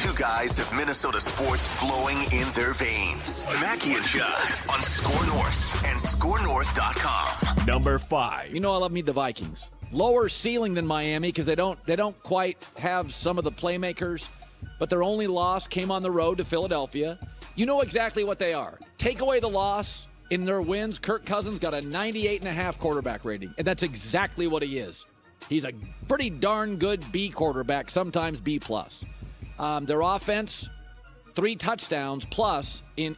Two guys of Minnesota sports flowing in their veins. Mackie and Judd on SKOR North and SKORNorth.com. Number 5. You know I love the Vikings. Lower ceiling than Miami because they don't quite have some of the playmakers, but their only loss came on the road to Philadelphia. You know exactly what they are. Take away the loss in their wins. Kirk Cousins got a 98.5 quarterback rating, and that's exactly what he is. He's a pretty darn good B quarterback, sometimes B+. Their offense, 3 touchdowns plus in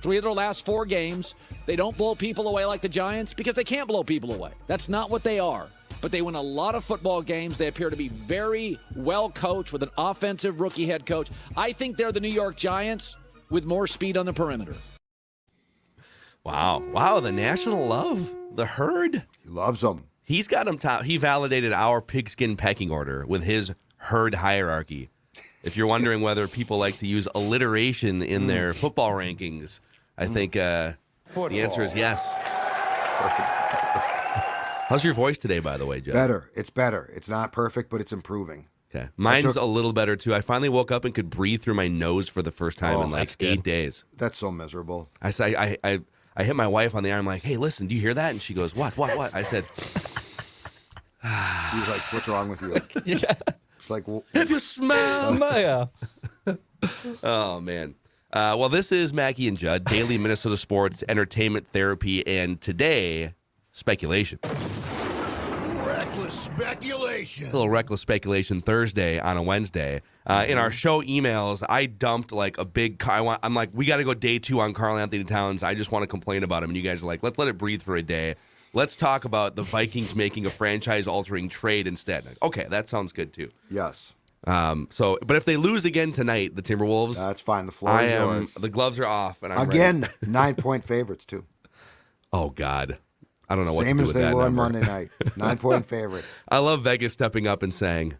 3 of their last 4 games. They don't blow people away like the Giants because they can't blow people away. That's not what they are. But they win a lot of football games. They appear to be very well coached with an offensive rookie head coach. I think they're the New York Giants with more speed on the perimeter. Wow, the national love, the herd. He loves them. He's got him top. He validated our pigskin pecking order with his herd hierarchy. If you're wondering whether people like to use alliteration in their football rankings, I think the answer is yes. How's your voice today, by the way, Jeff? Better. It's better. It's not perfect, but it's improving. Okay. Mine's a little better, too. I finally woke up and could breathe through my nose for the first time in like 8 days. That's so miserable. I hit my wife on the arm like, hey, listen, do you hear that? And she goes, what? I said... She was like, what's wrong with you? Yeah. It's like, well, if you smell... Yeah. Oh, man. Well, this is Mackie and Judd, daily Minnesota sports, entertainment, therapy, and today, speculation. Reckless speculation. A little reckless speculation Thursday on a Wednesday. In our show emails, I dumped like a big... I'm like, we got to go day 2 on Karl Anthony Towns. I just want to complain about him. And you guys are like, let's let it breathe for a day. Let's talk about the Vikings making a franchise-altering trade instead. Okay, that sounds good, too. yes. But if they lose again tonight, the Timberwolves... That's fine. The floor is yours. The gloves are off. And I'm Again, ready. 9-point favorites, too. Oh, God. I don't know what Same to do as with they that were on number. Monday night. 9-point favorites. I love Vegas stepping up and saying,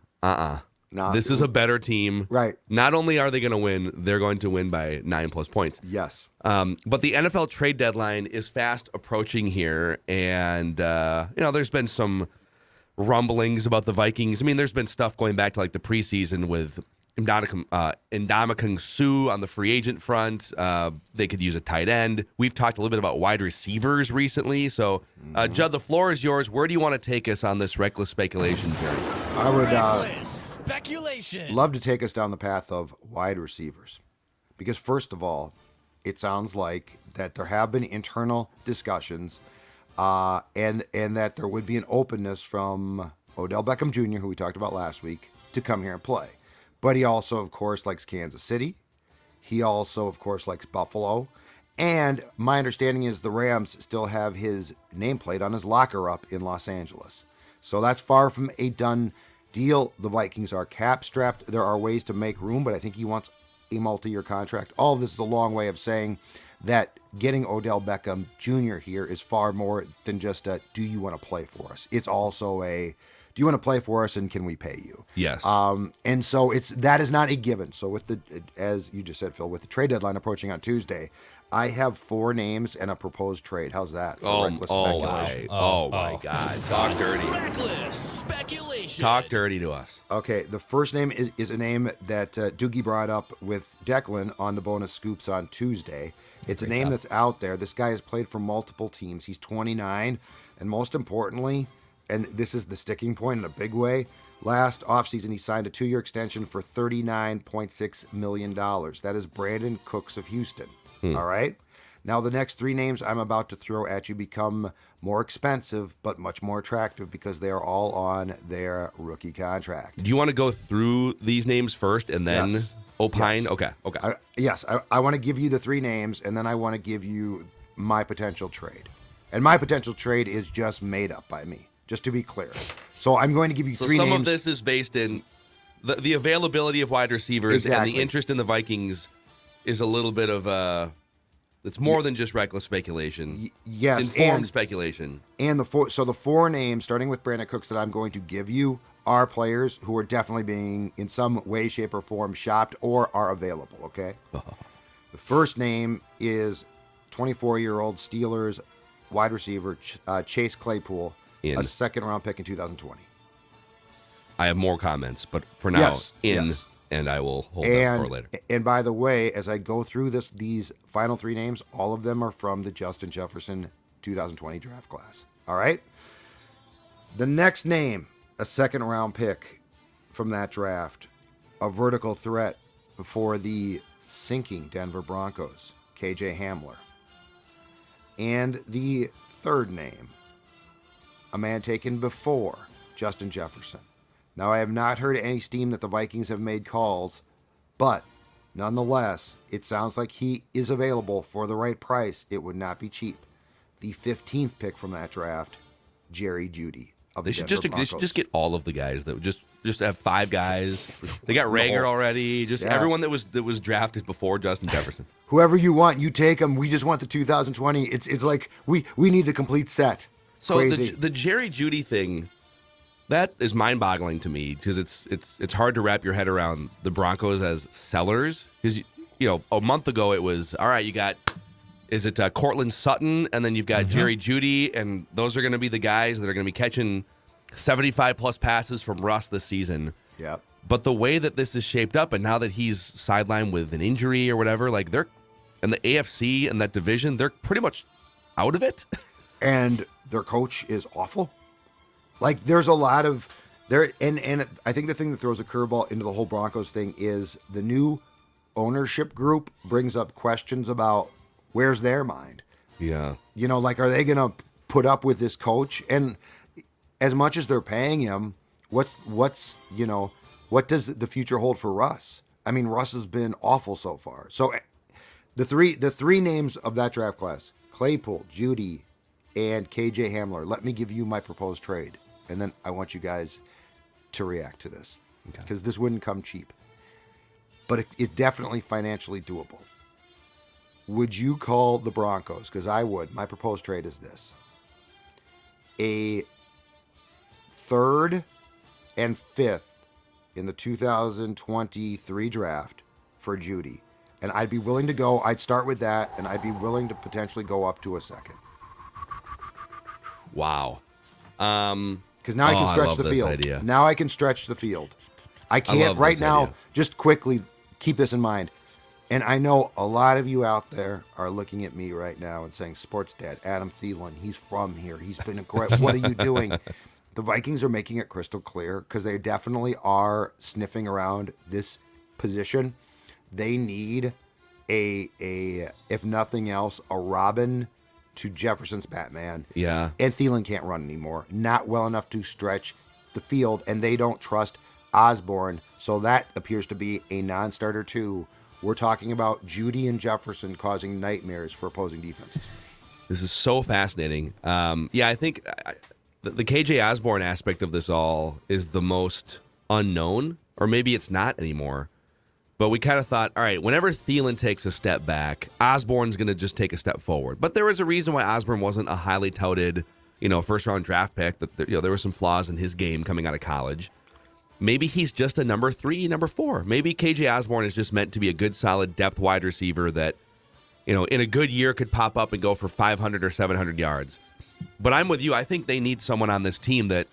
Nah, this is a better team. Right. Not only are they going to win, they're going to win by 9+ points. Yes. But the NFL trade deadline is fast approaching here, and there's been some rumblings about the Vikings. I mean, there's been stuff going back to like the preseason with Ndamukong Suh on the free agent front. They could use a tight end. We've talked a little bit about wide receivers recently. So, Judd, the floor is yours. Where do you want to take us on this reckless speculation journey? I would Speculation. love to take us down the path of wide receivers. Because first of all, it sounds like that there have been internal discussions and that there would be an openness from Odell Beckham Jr., who we talked about last week, to come here and play. But he also, of course, likes Kansas City. He also, of course, likes Buffalo. And my understanding is the Rams still have his nameplate on his locker up in Los Angeles. So that's far from a done deal. The Vikings are cap-strapped. There are ways to make room, but I think he wants a multi-year contract. All of this is a long way of saying that getting Odell Beckham Jr. here is far more than just a, do you want to play for us? It's also a, do you want to play for us and can we pay you? Yes. And so that is not a given. So with as you just said, Phil, with the trade deadline approaching on Tuesday, I have 4 names and a proposed trade. How's that? Oh my God. Talk dirty. Reckless speculation. Talk dirty to us. Okay, the first name is a name that Doogie brought up with Declan on the bonus scoops on Tuesday. It's a name that's out there. This guy has played for multiple teams. He's 29, and most importantly, and this is the sticking point in a big way, last offseason he signed a 2-year extension for $39.6 million. That is Brandin Cooks of Houston. All right? Now, the next 3 names I'm about to throw at you become more expensive, but much more attractive because they are all on their rookie contract. Do you want to go through these names first and then opine? Yes. Okay. I want to give you the 3 names, and then I want to give you my potential trade. And my potential trade is just made up by me, just to be clear. So I'm going to give you 3 names. So some of this is based in the availability of wide receivers and the interest in the Vikings is a little bit of it's more than just reckless speculation. Yes, it's informed speculation. And the 4 names, starting with Brandin Cooks, that I'm going to give you are players who are definitely being, in some way, shape, or form, shopped or are available, okay? The first name is 24-year-old Steelers wide receiver Chase Claypool, a second-round pick in 2020. I have more comments, but for now, and I will hold that for later. And by the way, as I go through these final 3 names, all of them are from the Justin Jefferson 2020 draft class. All right? The next name, a second-round pick from that draft, a vertical threat for the sinking Denver Broncos, KJ Hamler. And the third name, a man taken before Justin Jefferson. Now, I have not heard any steam that the Vikings have made calls, but nonetheless, it sounds like he is available for the right price. It would not be cheap. The 15th pick from that draft, Jerry Jeudy. They should just get all of the guys that would just have 5 guys. They got Rager already. Everyone that was drafted before Justin Jefferson. Whoever you want, you take them. We just want the 2020. It's like we need the complete set. So the Jerry Jeudy thing, that is mind-boggling to me because it's hard to wrap your head around the Broncos as sellers. Because a month ago it was all right. You got. Is it Cortland Sutton, and then you've got Jerry Jeudy, and those are going to be the guys that are going to be catching 75-plus passes from Russ this season. Yeah. But the way that this is shaped up, and now that he's sidelined with an injury or whatever, like they're in the AFC and that division, they're pretty much out of it. And their coach is awful. Like there's a lot of there, and I think the thing that throws a curveball into the whole Broncos thing is the new ownership group brings up questions about. Where's their mind? Yeah. Like, are they going to put up with this coach? And as much as they're paying him, what does the future hold for Russ? I mean, Russ has been awful so far. So the three names of that draft class, Claypool, Jeudy, and KJ Hamler. Let me give you my proposed trade. And then I want you guys to react to this. Because this wouldn't come cheap. But it's definitely financially doable. Would you call the Broncos? Because I would. My proposed trade is this. A 3rd and 5th in the 2023 draft for Jeudy. And I'd be willing to go. I'd start with that, and I'd be willing to potentially go up to a 2nd. Wow. Because now I can stretch the field. Idea. Now I can stretch the field. I can't right now. Idea. Just quickly keep this in mind. And I know a lot of you out there are looking at me right now and saying, Sports Dad, Adam Thielen, he's from here. He's been incredible. What are you doing? The Vikings are making it crystal clear because they definitely are sniffing around this position. They need a if nothing else, a Robin to Jefferson's Batman. Yeah. And Thielen can't run anymore. Not well enough to stretch the field, and they don't trust Osborne. So that appears to be a non-starter too. We're talking about Jeudy and Jefferson causing nightmares for opposing defenses. This is so fascinating. I think the KJ Osborne aspect of this all is the most unknown, or maybe it's not anymore. But we kind of thought, all right, whenever Thielen takes a step back, Osborne's going to just take a step forward. But there was a reason why Osborne wasn't a highly touted, first-round draft pick. That there were some flaws in his game coming out of college. Maybe he's just a number 3, number 4. Maybe KJ Osborne is just meant to be a good, solid depth wide receiver that, in a good year could pop up and go for 500 or 700 yards. But I'm with you. I think they need someone on this team that,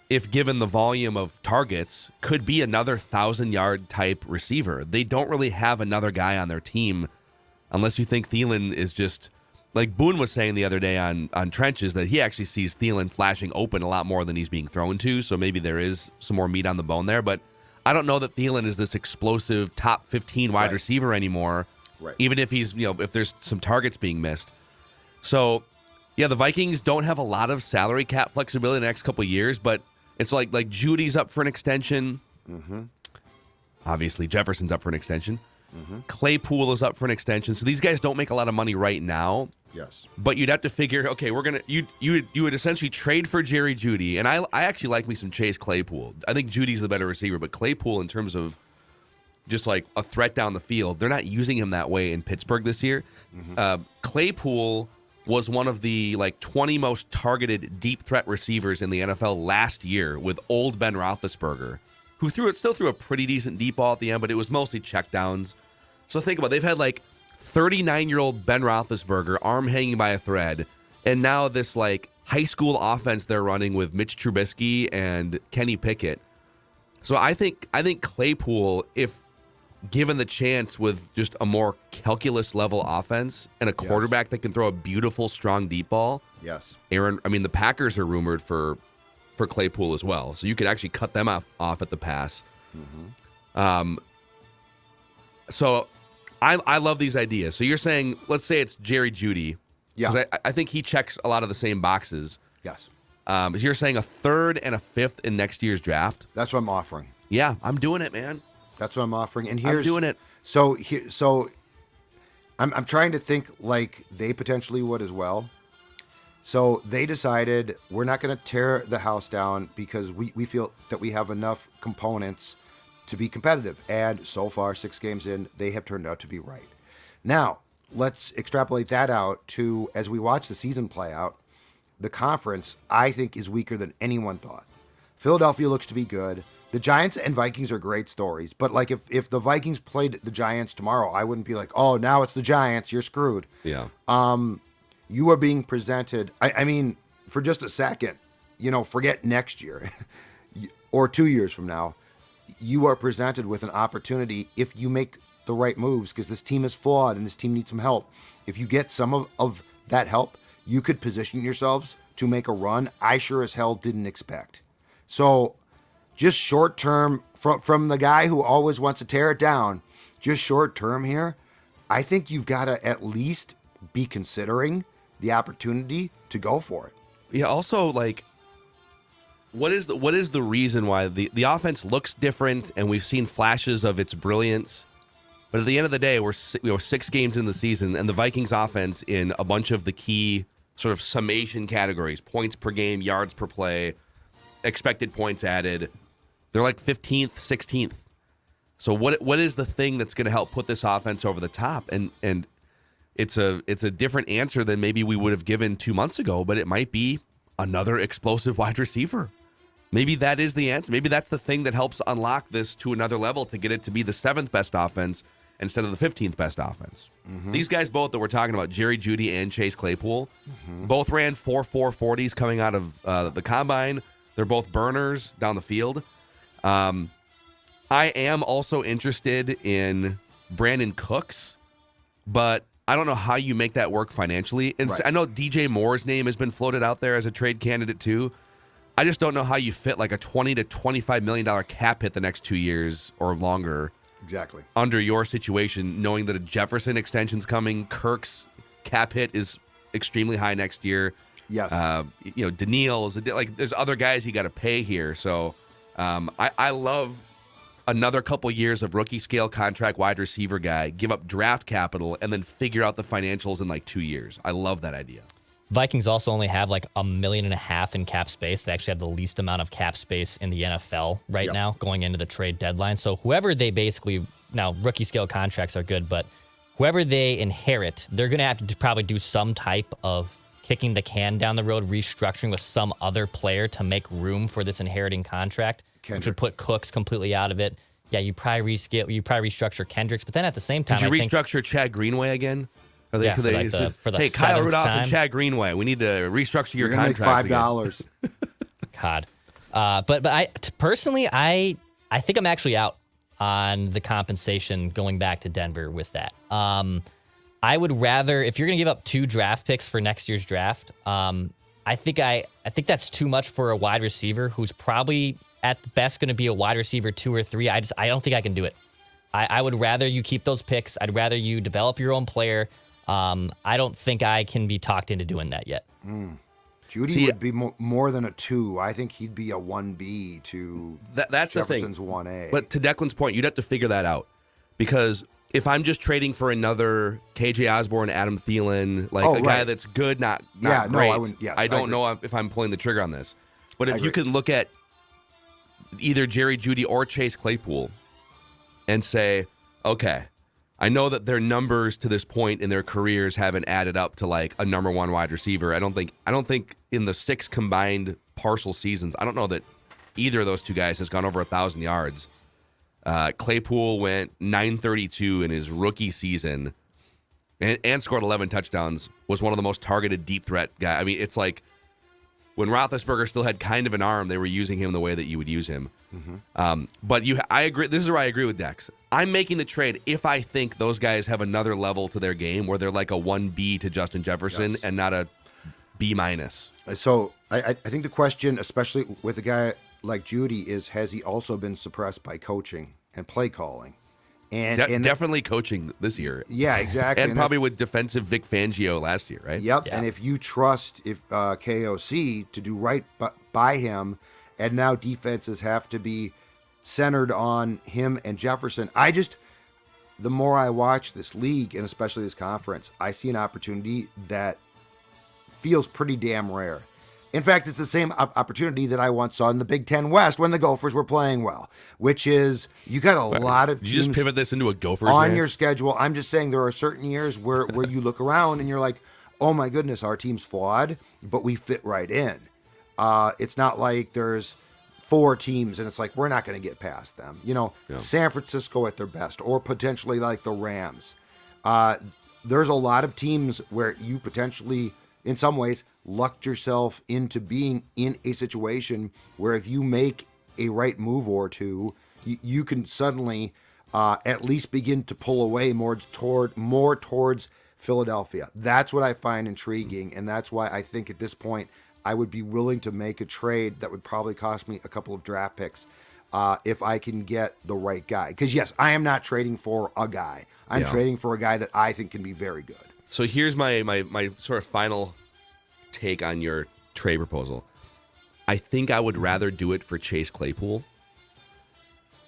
if given the volume of targets, could be another 1,000-yard type receiver. They don't really have another guy on their team unless you think Thielen is just, like Boone was saying the other day on Trenches, that he actually sees Thielen flashing open a lot more than he's being thrown to, so maybe there is some more meat on the bone there. But I don't know that Thielen is this explosive top 15 wide receiver anymore, even if he's, if there's some targets being missed. So, yeah, the Vikings don't have a lot of salary cap flexibility in the next couple of years, but it's like Judy's up for an extension. Mm-hmm. Obviously, Jefferson's up for an extension. Mm-hmm. Claypool is up for an extension. So these guys don't make a lot of money right now. Yes. But you'd have to figure, okay, you would essentially trade for Jerry Jeudy. And I actually like me some Chase Claypool. I think Judy's the better receiver, but Claypool, in terms of just like a threat down the field, they're not using him that way in Pittsburgh this year. Mm-hmm. Claypool was one of the 20 most targeted deep threat receivers in the NFL last year with old Ben Roethlisberger, who still threw a pretty decent deep ball at the end, but it was mostly checkdowns. So think about it. They've had 39-year-old Ben Roethlisberger, arm hanging by a thread, and now this high school offense they're running with Mitch Trubisky and Kenny Pickett. So I think Claypool, if given the chance with just a more calculus level offense and a quarterback that can throw a beautiful, strong deep ball. Yes. The Packers are rumored for Claypool as well. So you could actually cut them off at the pass. So I love these ideas. So you're saying, let's say it's Jerry Jeudy. Yeah. 'Cause I think he checks a lot of the same boxes. Yes. You're saying a third and a fifth in next year's draft? That's what I'm offering. Yeah, I'm doing it, man. That's what I'm offering. And I'm doing it. So I'm trying to think like they potentially would as well. So they decided we're not going to tear the house down because we feel that we have enough components to be competitive. And so far, 6 games in, they have turned out to be right. Now, let's extrapolate that out to, as we watch the season play out, the conference, I think, is weaker than anyone thought. Philadelphia looks to be good. The Giants and Vikings are great stories. But like if the Vikings played the Giants tomorrow, I wouldn't be like, oh, now it's the Giants, you're screwed. Yeah. You are being presented, I mean, for just a second, forget next year or 2 years from now, you are presented with an opportunity if you make the right moves, because this team is flawed and this team needs some help. If you get some of that help, you could position yourselves to make a run I sure as hell didn't expect. So just short term, from the guy who always wants to tear it down, just short term here, I think you've got to at least be considering the opportunity to go for it. Yeah. Also, like, what is the reason why the offense looks different, and we've seen flashes of its brilliance, but at the end of the day, we're 6 games in the season, and the Vikings offense in a bunch of the key sort of summation categories, points per game, yards per play, expected points added, they're like 15th, 16th. So what is the thing that's going to help put this offense over the top? And it's a different answer than maybe we would have given 2 months ago, but it might be another explosive wide receiver. Maybe that is the answer. Maybe that's the thing that helps unlock this to another level to get it to be the 7th best offense instead of the 15th best offense. These guys both that we're talking about, Jerry Jeudy and Chase Claypool, both ran 4.40s coming out of the combine. They're both burners down the field. I am also interested in Brandin Cooks, but I don't know how you make that work financially. And Right. I know DJ Moore's name has been floated out there as a trade candidate too. I just don't know how you fit like a $20 to $25 million cap hit the next 2 years or longer. Exactly. Under your situation, knowing that a Jefferson extension's coming, Kirk's cap hit is extremely high next year. Yes. Daniil's like there's other guys you got to pay here. So I love another couple years of rookie scale contract wide receiver guy, give up draft capital, and then figure out the financials in like 2 years. I love that idea. Vikings also only have like $1.5 million in cap space. They actually have the least amount of cap space in the NFL right now going into the trade deadline. So whoever they now rookie scale contracts are good, but whoever they inherit, they're going to have to probably do some type of kicking the can down the road, restructuring with some other player to make room for this inheriting contract, which would put Cooks completely out of it. Yeah, you probably restructure Kendricks, but then at the same time, Did you restructure Chad Greenway again? For the hey, Kyle Rudolph time. and Chad Greenway, we need to restructure your You're contracts. Make $5. God, but I personally, I think I'm actually out on the compensation going back to Denver with that. I would rather, if you're going to give up 2 draft picks for next year's draft, I think that's too much for a wide receiver who's probably at the best going to be a wide receiver 2 or 3. I don't think I can do it. I would rather you keep those picks. I'd rather you develop your own player. I don't think I can be talked into doing that yet. Jeudy would be more than a 2. I think he'd be a 1B to That's Jefferson's the thing. 1A. But to Declan's point, you'd have to figure that out. Because if I'm just trading for another KJ Osborne, Adam Thielen, like guy that's good, not great, I wouldn't. Yes, I don't agree. know if I'm pulling the trigger on this. But if I you agree. can look at either Jerry Jeudy or Chase Claypool and say, okay, I know that their numbers to this point in their careers haven't added up to like a number 1 wide receiver. I don't think in the 6 combined partial seasons, I don't know that either of those 2 guys has gone over 1,000 yards. Claypool went 932 in his rookie season and scored 11 touchdowns, was one of the most targeted deep threat guys. I mean, it's like when Roethlisberger still had kind of an arm, they were using him the way that you would use him. But I agree. This is where I agree with Dex. I'm making the trade if I think those guys have another level to their game where they're like a 1B to Justin Jefferson and not a B-. So I think the question, especially with a guy like Jeudy, is has he also been suppressed by coaching and play calling? And definitely coaching this year. Yeah, exactly. And probably with defensive Vic Fangio last year, right? Yep. Yeah. And if you trust KOC to do right by him, and now defenses have to be centered on him and Jefferson, the more I watch this league, and especially this conference, I see an opportunity that feels pretty damn rare. In fact, it's the same opportunity that I once saw in the Big Ten West when the Gophers were playing well, which is you got a lot of teams. Did you just pivot this into a Gophers on rant? your schedule. I'm just saying there are certain years where you look around and you're like, oh my goodness, our team's flawed, but we fit right in. It's not like there's 4 teams and it's like we're not going to get past them. San Francisco at their best, or potentially like the Rams. There's a lot of teams where you potentially, in some ways, lucked yourself into being in a situation where if you make a right move or two, you can suddenly at least begin to pull away more towards Philadelphia. That's what I find intriguing, and that's why I think at this point I would be willing to make a trade that would probably cost me a couple of draft picks if I can get the right guy. Because yes, I am not trading for a guy. I'm trading for a guy that I think can be very good. So here's my sort of final take on your trade proposal. I think I would rather do it for Chase Claypool.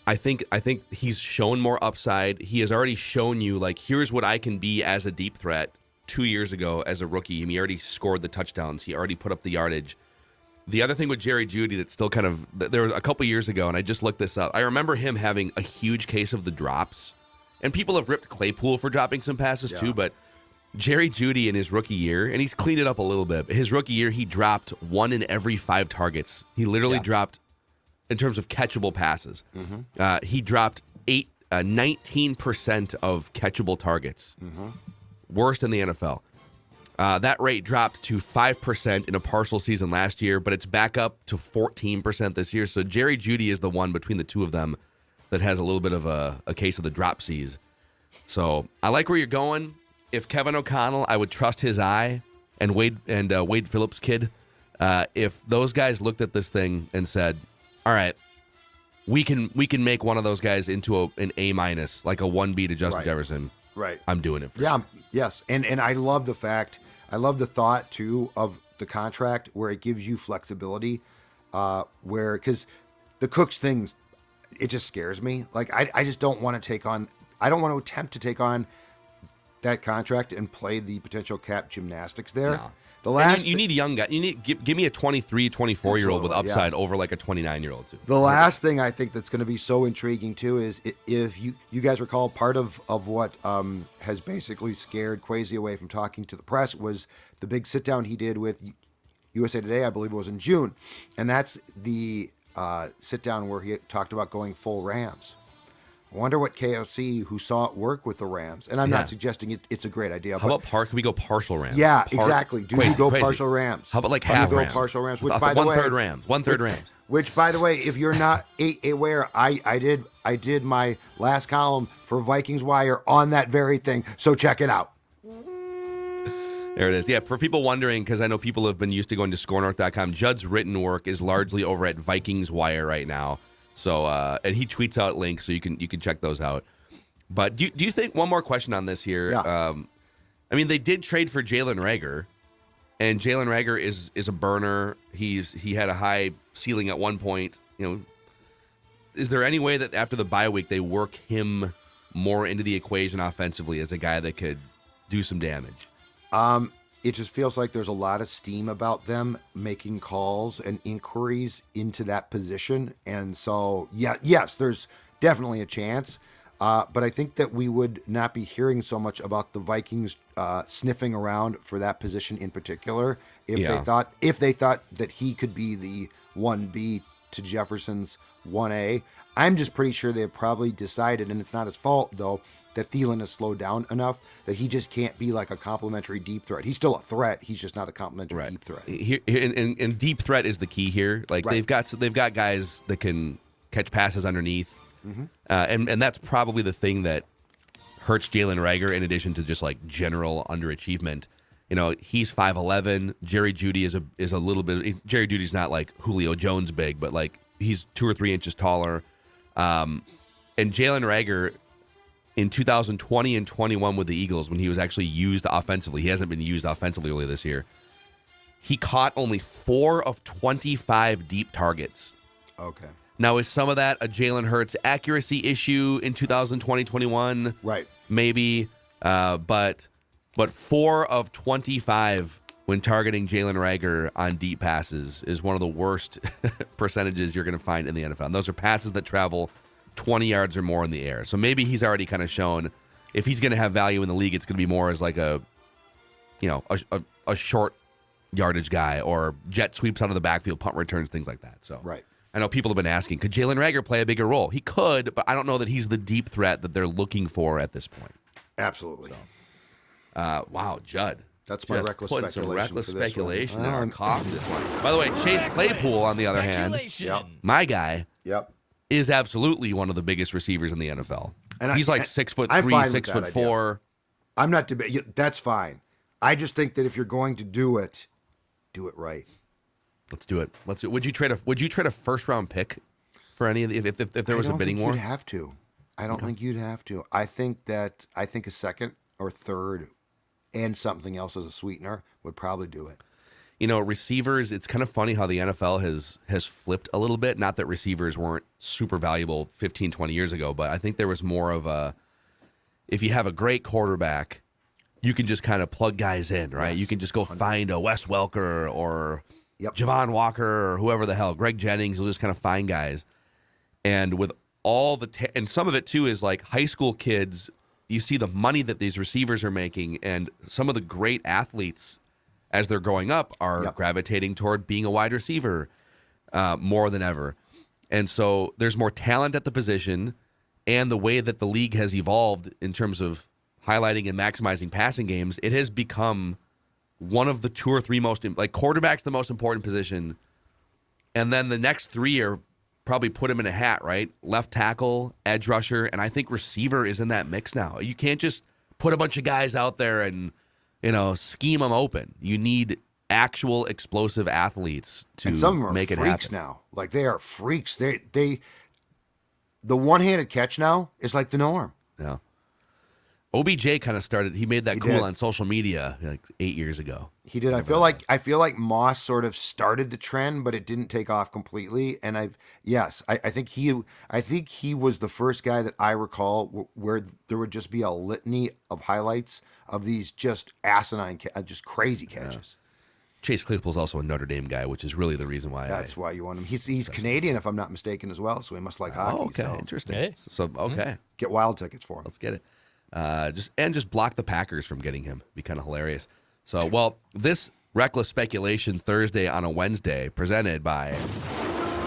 I think he's shown more upside. He has already shown you, like, here's what I can be as a deep threat 2 years ago as a rookie. He already scored the touchdowns. He already put up the yardage. The other thing with Jerry Jeudy that's still kind of, there was a couple years ago, and I just looked this up. I remember him having a huge case of the drops. And people have ripped Claypool for dropping some passes too, but Jerry Jeudy in his rookie year, and he's cleaned it up a little bit. His rookie year, he dropped 1 in every 5 targets. He literally dropped, in terms of catchable passes, he dropped 19% of catchable targets. Worst in the NFL. That rate dropped to 5% in a partial season last year, but it's back up to 14% this year. So Jerry Jeudy is the one between the two of them that has a little bit of a case of the dropsies. So I like where you're going. If Kevin O'Connell, I would trust his eye, and Wade Phillips' kid. If those guys looked at this thing and said, "All right, we can make one of those guys into an A-, like a 1B to Justin Jefferson," I'm doing it for sure. Yes, and I love the thought too of the contract where it gives you flexibility, because the Cooks things, it just scares me. Like I just don't want to attempt to take on that contract and play the potential cap gymnastics there. No. The last you need a young guy. You need give me a 23, 24-year-old with upside over like a 29-year-old too. The last thing I think that's going to be so intriguing too is if you guys recall, part of what has basically scared Kwesi away from talking to the press was the big sit down he did with USA Today. I believe it was in June, and that's the sit down where he talked about going full Rams. I wonder what KOC, who saw it work with the Rams, and I'm not suggesting it's a great idea. How about can we go partial Rams? Yeah, exactly. Do you go partial Rams? How about like half Rams? Partial Rams, which by the way, one-third Rams. Which, by the way, if you're not aware, I did my last column for Vikings Wire on that very thing, so check it out. There it is. Yeah, for people wondering, because I know people have been used to going to SKORNorth.com, Judd's written work is largely over at Vikings Wire right now. So, and he tweets out links, so you can check those out. But do you think, one more question on this here? Yeah. I mean, they did trade for Jalen Reagor, and Jalen Reagor is a burner. He had a high ceiling at one point. Is there any way that after the bye week they work him more into the equation offensively as a guy that could do some damage? It just feels like there's a lot of steam about them making calls and inquiries into that position. And so, yes, there's definitely a chance. But I think that we would not be hearing so much about the Vikings sniffing around for that position in particular if they thought that he could be the 1B to Jefferson's 1A. I'm just pretty sure they've probably decided, and it's not his fault though, that Thielen has slowed down enough that he just can't be like a complimentary deep threat. He's still a threat. He's just not a complimentary deep threat. And deep threat is the key here. Like they've got guys that can catch passes underneath, and that's probably the thing that hurts Jalen Reagor in addition to just like general underachievement. He's 5'11". Jerry Jeudy is a little bit. Jerry Judy's not like Julio Jones big, but like he's 2 or 3 inches taller. And Jalen Reagor in 2020 and 21 with the Eagles, when he was actually used offensively, he hasn't been used offensively earlier this year. He caught only 4 of 25 deep targets. Okay. Now, is some of that a Jalen Hurts accuracy issue in 2020-21? Right. Maybe. But 4 of 25 when targeting Jalen Reagor on deep passes is one of the worst percentages you're going to find in the NFL. And those are passes that travel 20 yards or more in the air. So maybe he's already kind of shown if he's going to have value in the league, it's going to be more as like a short yardage guy or jet sweeps out of the backfield, punt returns, things like that. So right. I know people have been asking, could Jalen Reagor play a bigger role? He could, but I don't know that he's the deep threat that they're looking for at this point. Absolutely. So, wow, Judd. That's my just reckless putting speculation. some reckless for this speculation one. in our coffee this one. By the way, Chase Claypool, on the other hand, my guy, is absolutely one of the biggest receivers in the NFL. And he's like 6'3", 6'4". I'm not debating. That's fine. I just think that if you're going to do it right. Let's do it. Would you trade a first round pick for any of the if there was a bidding war? You'd have to. I don't think you'd have to. I think a second or third and something else as a sweetener would probably do it. Receivers, it's kind of funny how the NFL has flipped a little bit. Not that receivers weren't super valuable 15, 20 years ago, but I think there was more of if you have a great quarterback, you can just kind of plug guys in, right? Yes, you can just go 100%. Find a Wes Welker or Javon Walker or whoever the hell, Greg Jennings. You'll just kind of find guys. And with all and some of it too is like high school kids, you see the money that these receivers are making, and some of the great athletes as they're growing up are gravitating toward being a wide receiver more than ever. And so there's more talent at the position, and the way that the league has evolved in terms of highlighting and maximizing passing games, it has become one of the 2 or 3 most, like quarterback's the most important position. And then the next 3 are probably put him in a hat, right? Left tackle, edge rusher, and I think receiver is in that mix now. You can't just put a bunch of guys out there and scheme them open. You need actual explosive athletes to and some of them make are it freaks happen. Now. Like they are freaks. The one-handed catch now is like the norm. Yeah. OBJ kind of started. He made that on social media like 8 years ago. He did. I feel like Moss sort of started the trend, but it didn't take off completely. And I think he was the first guy that I recall where there would just be a litany of highlights of these just asinine, just crazy catches. Yeah. Chase Claypool is also a Notre Dame guy, which is really the reason why. That's why you want him. He's Canadian, if I'm not mistaken, as well. So he must like hockey. Oh, okay, so. interesting. Hey. So okay, get wild tickets for him. Let's get it. Just block the Packers from getting him. Be kind of hilarious. So, this Reckless Speculation Thursday on a Wednesday, presented by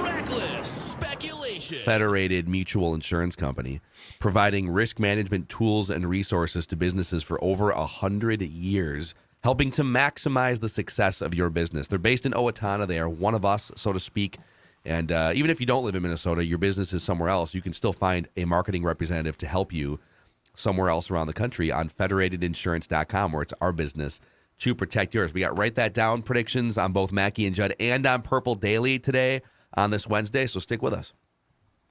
Reckless Speculation. Federated Mutual Insurance Company, providing risk management tools and resources to businesses for over 100 years, helping to maximize the success of your business. They're based in Owatonna. They are one of us, so to speak. And even if you don't live in Minnesota, your business is somewhere else, you can still find a marketing representative to help you somewhere else around the country on federatedinsurance.com, where it's our business to protect yours. We got Write That Down predictions on both Mackie and Judd and on Purple Daily today on this Wednesday, so stick with us.